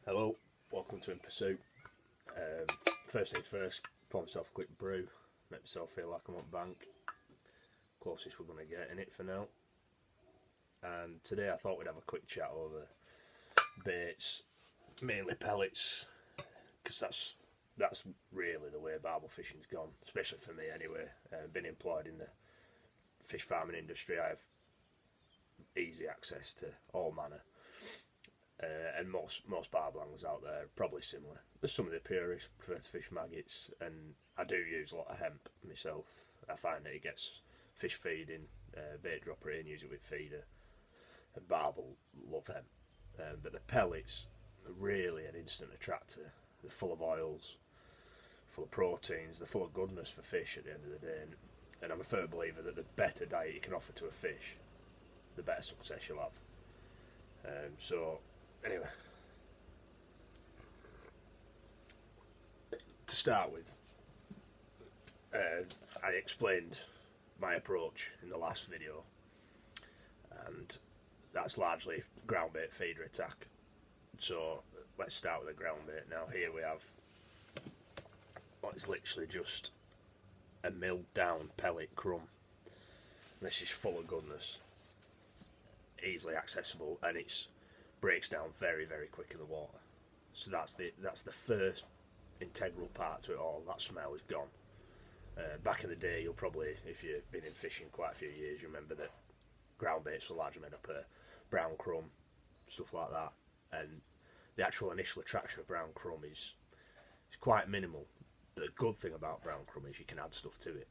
Hello, welcome to In Pursuit. First things first, pour myself a quick brew, make myself feel like I'm on bank. Closest we're going to get in it for now. And today I thought we'd have a quick chat over baits, mainly pellets, because that's really the way barbel fishing's gone, especially for me anyway. Been employed in the fish farming industry, I have easy access to all manner. And most barbel anglers out there are probably similar. There's some of the purists prefer to fish maggots, and I do use a lot of hemp myself. I find that it gets fish feeding, bait dropper in, use it with feeder, and barbel love hemp. But the pellets are really an instant attractor. They're full of oils, full of proteins, they're full of goodness for fish at the end of the day. And I'm a firm believer that the better diet you can offer to a fish, the better success you'll have. Anyway, to start with, I explained my approach in the last video, and that's largely ground bait feeder attack. So let's start with the ground bait. Now here we have what is literally just a milled down pellet crumb. This is full of goodness, easily accessible, and it breaks down very, very quick in the water. So that's the first integral part to it all. That smell is gone. Back in the day, you'll probably, if you've been in fishing quite a few years, you remember that ground baits were largely made up of brown crumb, stuff like that, and the actual initial attraction of brown crumb is quite minimal. The good thing about brown crumb is you can add stuff to it,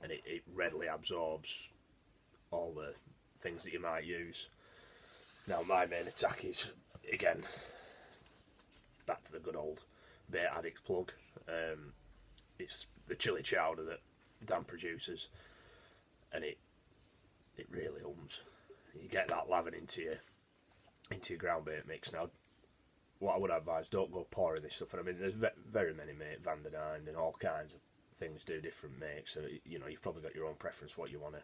and it readily absorbs all the things that you might use. Now my main attack is, again, back to the good old bait addicts plug. It's the chili chowder that Dan produces, and it really hums. You get that lavin into your ground bait mix. Now, what I would advise, don't go pouring this stuff. And I mean, there's very many makes, Van der Dine and all kinds of things do different makes. So you've probably got your own preference what you want to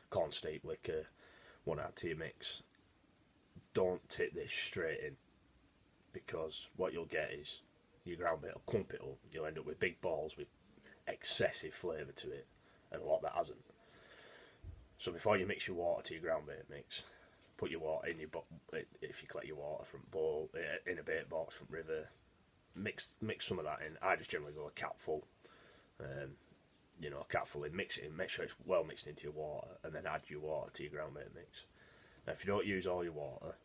corn steep liquor, want to add to your mix. Don't tip this straight in, because what you'll get is your ground bait will clump it up. You'll end up with big balls with excessive flavour to it, and a lot that hasn't. So before you mix your water to your ground bait mix, put your water in your if you collect your water from bowl in a bait box from river, mix some of that in. I just generally go a capful, a capful in, mix it in, make sure it's well mixed into your water, and then add your water to your ground bait mix. Now if you don't use all your water,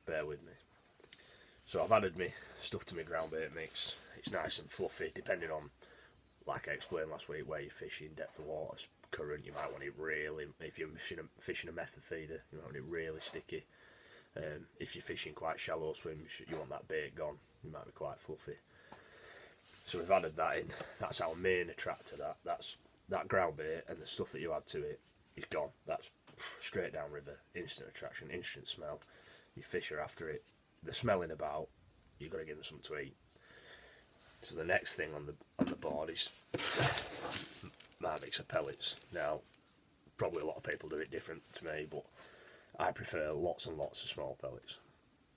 bear with me. So I've added my stuff to my ground bait mix. It's nice and fluffy, depending on, like I explained last week, where you're fishing, depth of water, current. You might want it really, if you're fishing a method feeder, you might want it really sticky. If you're fishing quite shallow swims, you want that bait gone, you might be quite fluffy. So we've added that in. That's our main attractor, that's that ground bait, and the stuff that you add to it is gone. That's straight down river, instant attraction, instant smell. Your fish are after it. They're smelling about, you've got to give them something to eat. So the next thing on the board is my mix of pellets. Now, probably a lot of people do it different to me, but I prefer lots and lots of small pellets.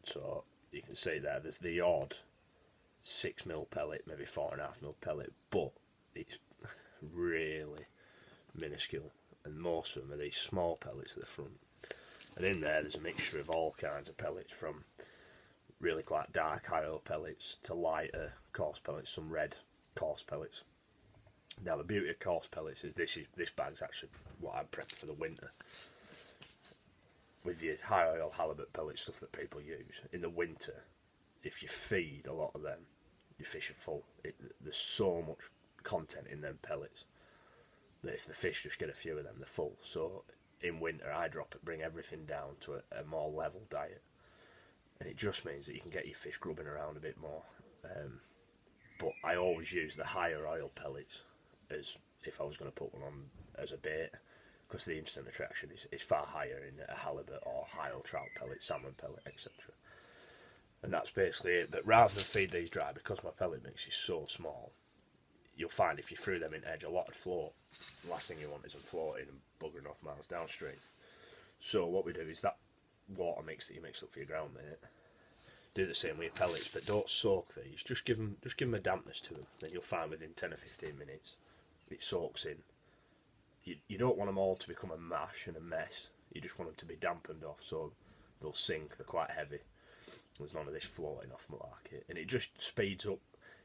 So you can see there's the odd 6mm pellet, maybe 4.5mm pellet, but it's really minuscule, and most of them are these small pellets at the front. And in there's a mixture of all kinds of pellets, from really quite dark high oil pellets to lighter coarse pellets, some red coarse pellets. Now the beauty of coarse pellets is this bag's actually what I prep for the winter. With your high oil halibut pellet stuff that people use in the winter, if you feed a lot of them, your fish are full. There's so much content in them pellets that if the fish just get a few of them, they're full. So in winter I bring everything down to a more level diet, and it just means that you can get your fish grubbing around a bit more. But I always use the higher oil pellets as if I was going to put one on as a bait, because the instant attraction is far higher in a halibut or high oil trout pellet, salmon pellet, etc. And that's basically it. But rather than feed these dry, because my pellet mix is so small, you'll find if you threw them in edge, a lot would float. The last thing you want is them floating and buggering off miles downstream. So what we do is that water mix that you mix up for your ground bait, do the same with your pellets, but don't soak these. Just give them a dampness to them. Then you'll find within 10 or 15 minutes it soaks in. You don't want them all to become a mash and a mess. You just want them to be dampened off, so they'll sink. They're quite heavy. There's none of this floating off malarkey, and it just speeds up.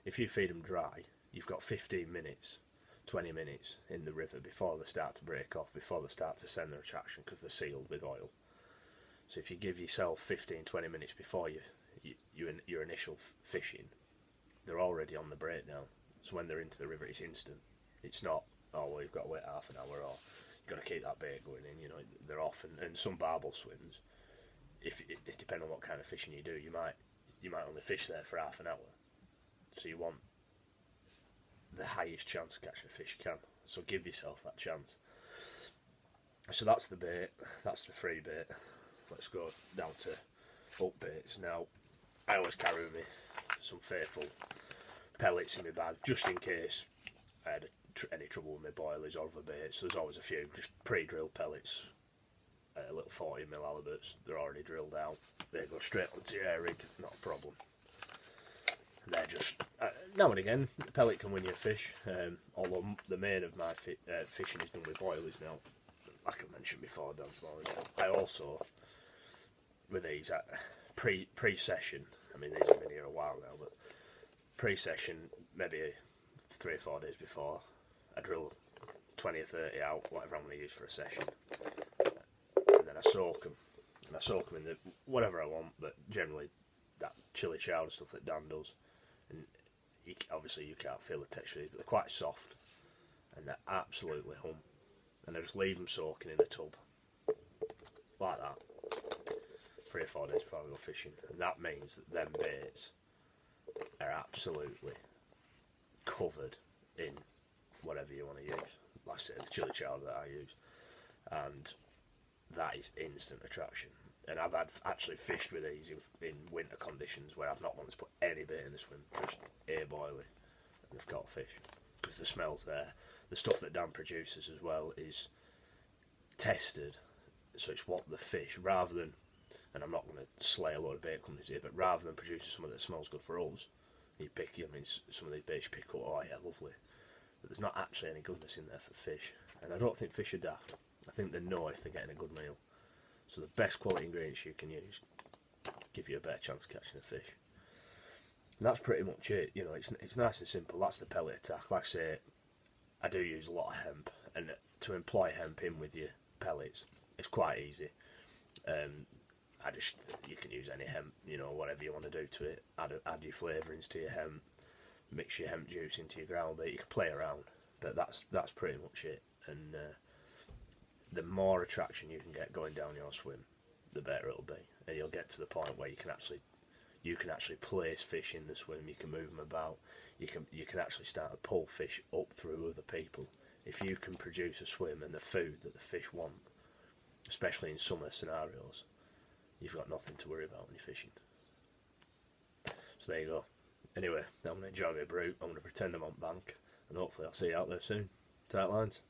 If you feed them dry, you've got 15 minutes, 20 minutes in the river before they start to break off, before they start to send their attraction, because they're sealed with oil. So if you give yourself 15, 20 minutes before your initial fishing, they're already on the breakdown. So when they're into the river, it's instant. It's not, oh well, you've got to wait half an hour, or you've got to keep that bait going in. You know, they're off. And some barbel swims, if it depends on what kind of fishing you do, you might only fish there for half an hour. So you want the highest chance of catching a fish you can. So give yourself that chance. So that's the bait. That's the free bait. Let's go down to up baits. Now, I always carry with me some faithful pellets in my bag, just in case I had any trouble with my boilies or other baits. So there's always a few just pre-drilled pellets, a little 40mm halibuts. They're already drilled out. They go straight onto your air rig, not a problem. They're just, now and again, the pellet can win you a fish, although the main of my fishing is done with boilies now, like I mentioned before, I also, with these, pre-session, I mean these have been here a while now, but pre-session, maybe 3 or 4 days before, I drill 20 or 30 out, whatever I'm going to use for a session, and then I soak them, in the, whatever I want, but generally that chili chowder stuff that Dan does. And obviously you can't feel the texture, but they're quite soft and they're absolutely hum. And I just leave them soaking in a tub like that 3 or 4 days before I go fishing, and that means that them baits are absolutely covered in whatever you want to use. Like I said, the chili chowder that I use, and that is instant attraction. And I've actually fished with these in winter conditions where I've not wanted to put any bait in the swim, just air boiling, and they've got fish because the smell's there. The stuff that Dan produces as well is tested, so it's what the fish, rather than, and I'm not going to slay a lot of bait companies here, but rather than producing something that smells good for us, you pick, I mean, some of these baits you pick up, oh yeah, lovely, but there's not actually any goodness in there for fish. And I don't think fish are daft. I think they know if they're getting a good meal. So the best quality ingredients you can use give you a better chance of catching a fish. And that's pretty much it. You know, it's nice and simple. That's the pellet attack. Like I say, I do use a lot of hemp, and to employ hemp in with your pellets, it's quite easy. You can use any hemp, you know, whatever you want to do to it. Add your flavourings to your hemp, mix your hemp juice into your ground bait. You can play around, but that's pretty much it. And the more attraction you can get going down your swim, the better it'll be, and you'll get to the point where you can actually place fish in the swim. You can move them about. You can actually start to pull fish up through other people. If you can produce a swim and the food that the fish want, especially in summer scenarios, you've got nothing to worry about when you're fishing. So there you go. Anyway, I'm going to enjoy my brew. I'm going to pretend I'm on bank, and hopefully I'll see you out there soon. Tight lines.